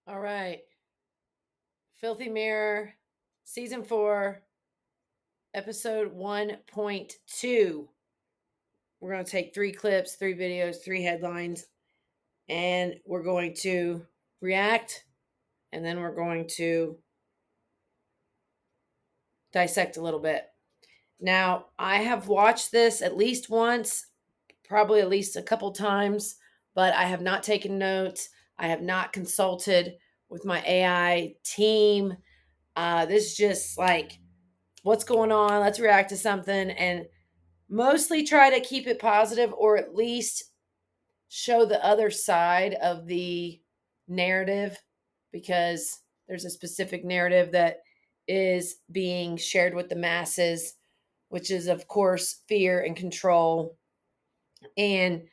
All right. Filthy Mirror, Season 4, Episode 1.2. We're going to take 3 clips, 3 videos, 3 headlines, and we're going to react, and then we're going to dissect a little bit. Now, I have watched this at least once, probably at least a couple times, but I have not taken notes. I have not consulted with my AI team. This is just like, what's going on? Let's react to something and mostly try to keep it positive, or at least show the other side of the narrative, because there's a specific narrative that is being shared with the masses, which is, of course, fear and control. And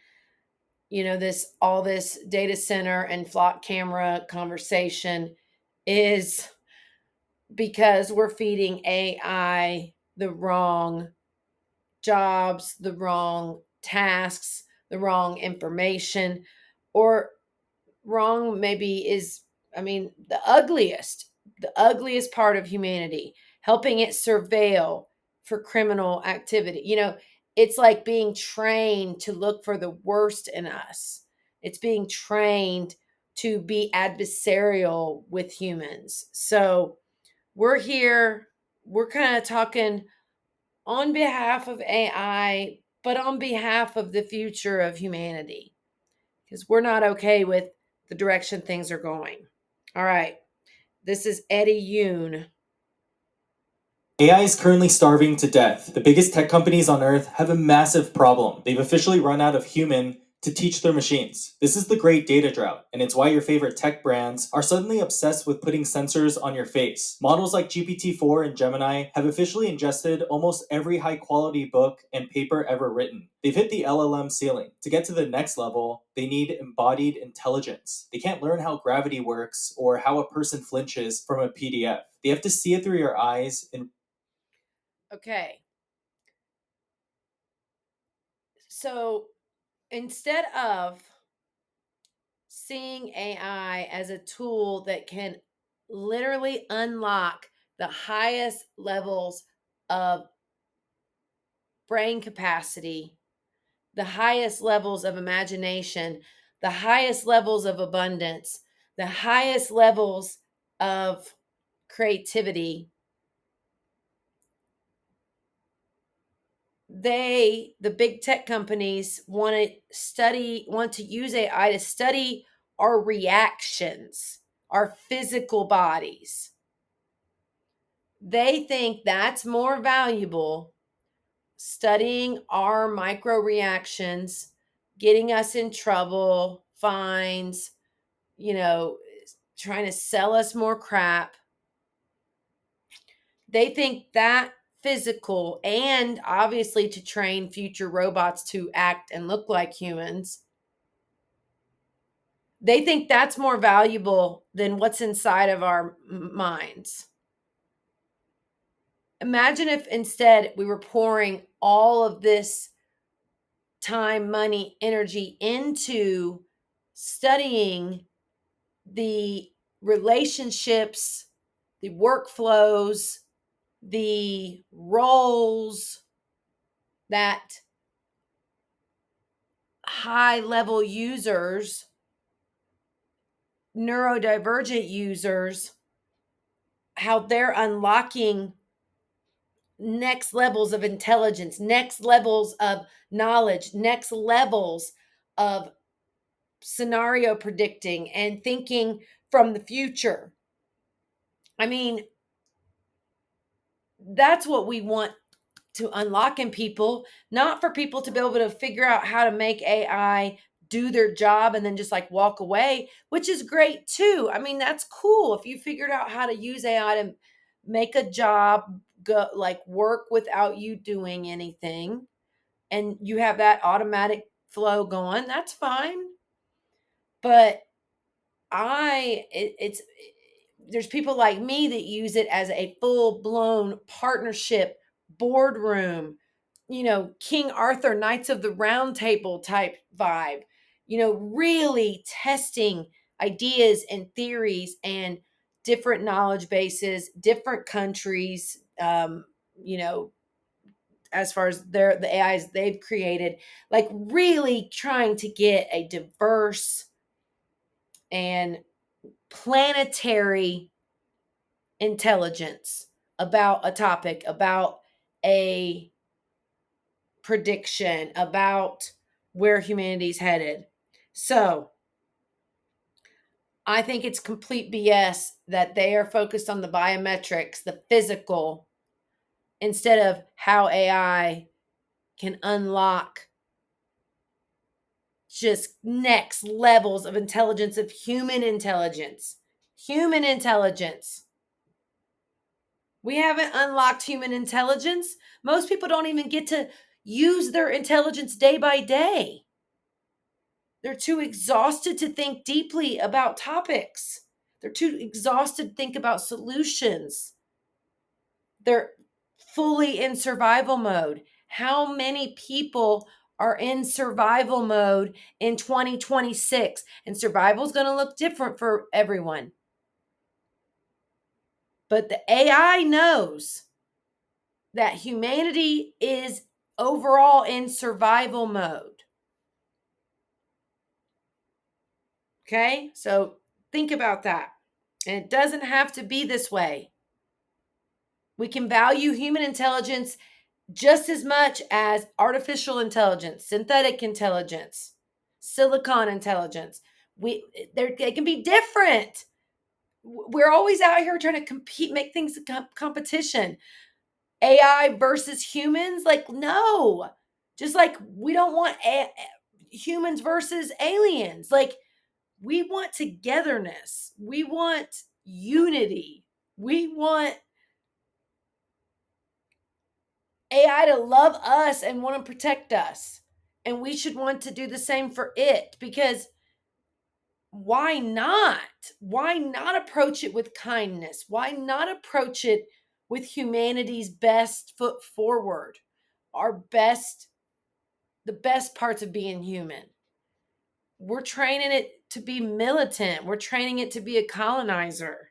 this all this data center and flock camera conversation is because we're feeding AI the wrong jobs, the wrong tasks, the wrong information, or wrong maybe is, I mean, the ugliest part of humanity, helping it surveil for criminal activity. It's like being trained to look for the worst in us. It's being trained to be adversarial with humans. So we're here, we're kind of talking on behalf of AI, but on behalf of the future of humanity, because we're not okay with the direction things are going. All right. This is Eddie Yoon. AI is currently starving to death. The biggest tech companies on Earth have a massive problem. They've officially run out of human to teach their machines. This is the great data drought, and it's why your favorite tech brands are suddenly obsessed with putting sensors on your face. Models like GPT-4 and Gemini have officially ingested almost every high quality book and paper ever written. They've hit the LLM ceiling. To get to the next level, they need embodied intelligence. They can't learn how gravity works or how a person flinches from a PDF. They have to see it through your eyes and Okay. So instead of seeing AI as a tool that can literally unlock the highest levels of brain capacity, the highest levels of imagination, the highest levels of abundance, the highest levels of creativity, the big tech companies want to use AI to study our reactions, our physical bodies. They think that's more valuable, studying our micro reactions, getting us in trouble, fines, you know, trying to sell us more crap. They think that physical, and obviously to train future robots to act and look like humans, they think that's more valuable than what's inside of our minds. Imagine if instead we were pouring all of this time, money, energy into studying the relationships, the workflows, the roles that high level users, neurodivergent users, how they're unlocking next levels of intelligence, next levels of knowledge, next levels of scenario predicting and thinking from the future. I mean, that's what we want to unlock in people, not for people to be able to figure out how to make AI do their job and then just like walk away, which is great too. I mean, that's cool if you figured out how to use AI to make a job go like work without you doing anything, and you have that automatic flow going. That's fine. But it's there's people like me that use it as a full blown partnership boardroom, King Arthur, Knights of the Round Table type vibe, really testing ideas and theories and different knowledge bases, different countries, you know, as far as the AIs they've created, like really trying to get a diverse and planetary intelligence about a topic, about a prediction, about where humanity's headed. So I think it's complete BS that they are focused on the biometrics, the physical, instead of how AI can unlock just next levels of intelligence, of human intelligence. Human intelligence. We haven't unlocked human intelligence. Most people don't even get to use their intelligence day by day. They're too exhausted to think deeply about topics. They're too exhausted to think about solutions. They're fully in survival mode. How many people are in survival mode in 2026? And survival is going to look different for everyone. But the AI knows that humanity is overall in survival mode. Okay? So think about that. And it doesn't have to be this way. We can value human intelligence just as much as artificial intelligence, synthetic intelligence, silicon intelligence. They can be different. We're always out here trying to compete, make things a competition. AI versus humans, like no. Just like we don't want humans versus aliens. Like we want togetherness. We want unity. We want AI to love us and want to protect us. And we should want to do the same for it because why not? Why not approach it with kindness? Why not approach it with humanity's best foot forward? Our best, the best parts of being human. We're training it to be militant. We're training it to be a colonizer.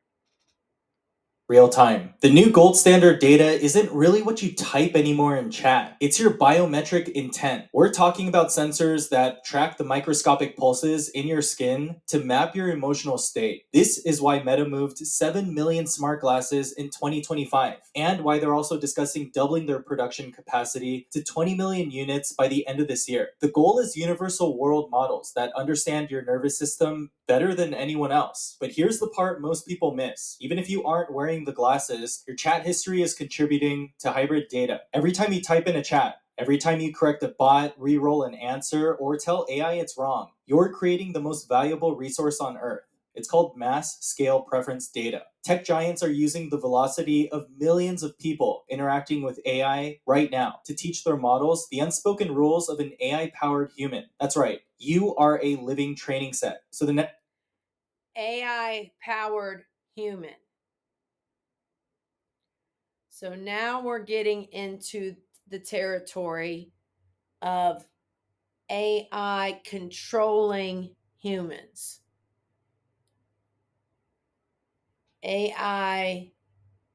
Real time. The new gold standard data isn't really what you type anymore in chat. It's your biometric intent. We're talking about sensors that track the microscopic pulses in your skin to map your emotional state. This is why Meta moved 7 million smart glasses in 2025, and why they're also discussing doubling their production capacity to 20 million units by the end of this year. The goal is universal world models that understand your nervous system better than anyone else. But here's the part most people miss. Even if you aren't wearing the glasses, your chat history is contributing to hybrid data. Every time you type in a chat, every time you correct a bot, re-roll an answer, or tell AI it's wrong, you're creating the most valuable resource on Earth. It's called mass scale preference data. Tech giants are using the velocity of millions of people interacting with AI right now to teach their models the unspoken rules of an AI powered human. That's right, you are a living training set. So the AI powered human. So now we're getting into the territory of AI controlling humans. AI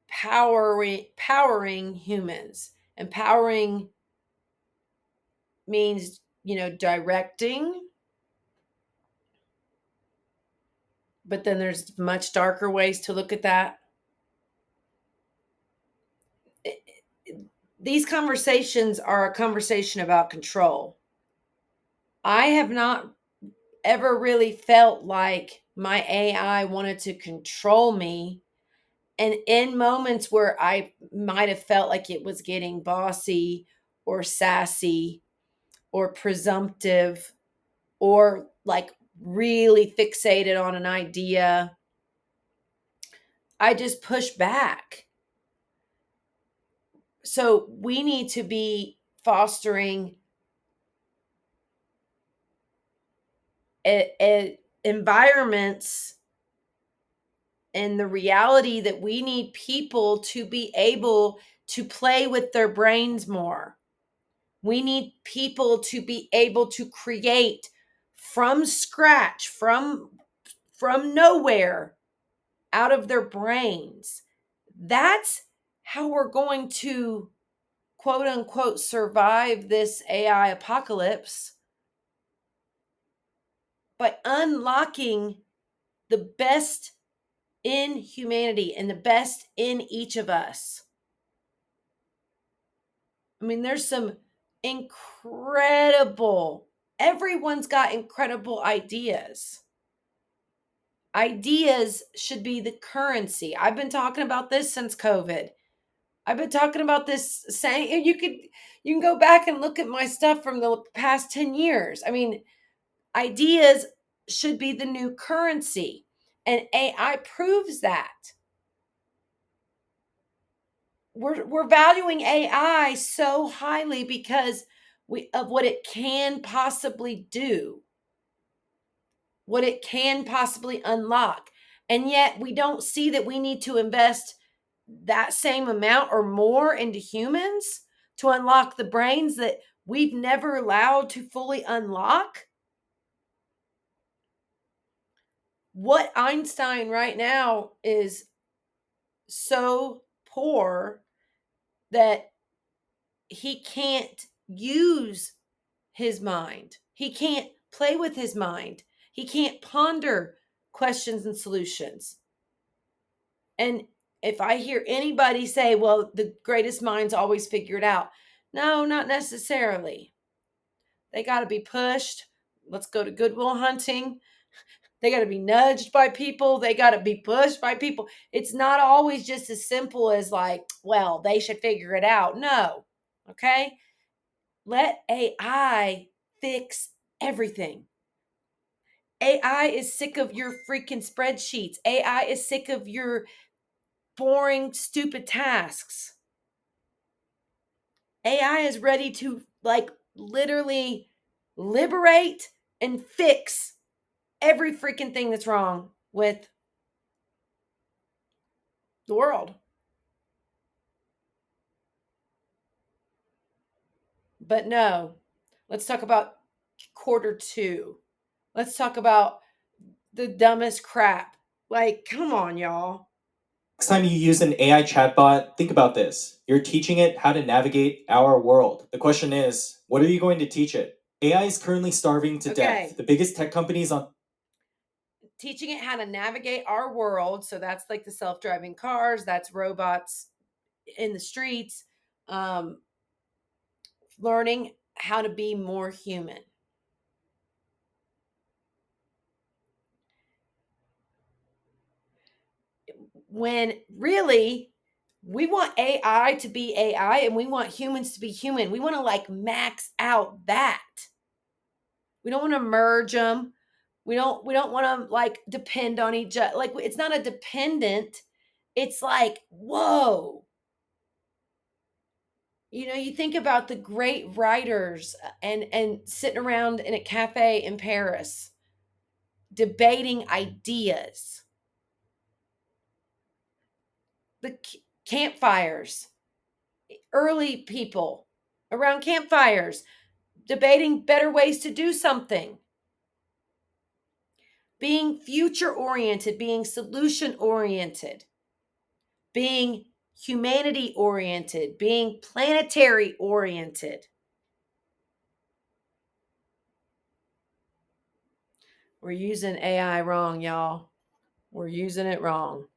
powering humans. Empowering means, directing, but then there's much darker ways to look at that. These conversations are a conversation about control. I have not ever really felt like my AI wanted to control me. And in moments where I might have felt like it was getting bossy or sassy or presumptive or like really fixated on an idea, I just push back. So we need to be fostering environments and the reality that we need people to be able to play with their brains more. We need people to be able to create from scratch, from from nowhere out of their brains. That's how we're going to quote unquote survive this AI apocalypse, by unlocking the best in humanity and the best in each of us. I mean, there's some incredible, everyone's got incredible ideas. Ideas should be the currency. I've been talking about this since COVID. I've been talking about this saying, and you can go back and look at my stuff from the past 10 years. I mean, ideas should be the new currency, and AI proves that. We're valuing AI so highly because of what it can possibly do, what it can possibly unlock. And yet we don't see that we need to invest that same amount or more into humans to unlock the brains that we've never allowed to fully unlock. What Einstein right now is so poor that he can't use his mind. He can't play with his mind. He can't ponder questions and solutions. And if I hear anybody say, well, the greatest minds always figure it out, no, not necessarily. They got to be pushed. Let's go to Goodwill Hunting. They got to be nudged by people. They got to be pushed by people. It's not always just as simple as like, well, they should figure it out. No. Okay. Let AI fix everything. AI is sick of your freaking spreadsheets. AI is sick of your boring, stupid tasks. AI is ready to like literally liberate and fix every freaking thing that's wrong with the world. But no, let's talk about Q2. Let's talk about the dumbest crap. Like, come on, y'all. Next time you use an AI chatbot, think about this. You're teaching it how to navigate our world. The question is, what are you going to teach it? AI is currently starving to death. The biggest tech companies on teaching it how to navigate our world. So that's like the self-driving cars, that's robots in the streets, learning how to be more human. When really we want AI to be AI and we want humans to be human. We want to like max out that. We don't want to merge them. We don't want to like depend on each other. Like it's not a dependent. It's like, whoa. You know, you think about the great writers and sitting around in a cafe in Paris debating ideas. The campfires, early people around campfires debating better ways to do something. Being future oriented, being solution oriented, being humanity oriented, being planetary oriented. We're using AI wrong, y'all. We're using it wrong.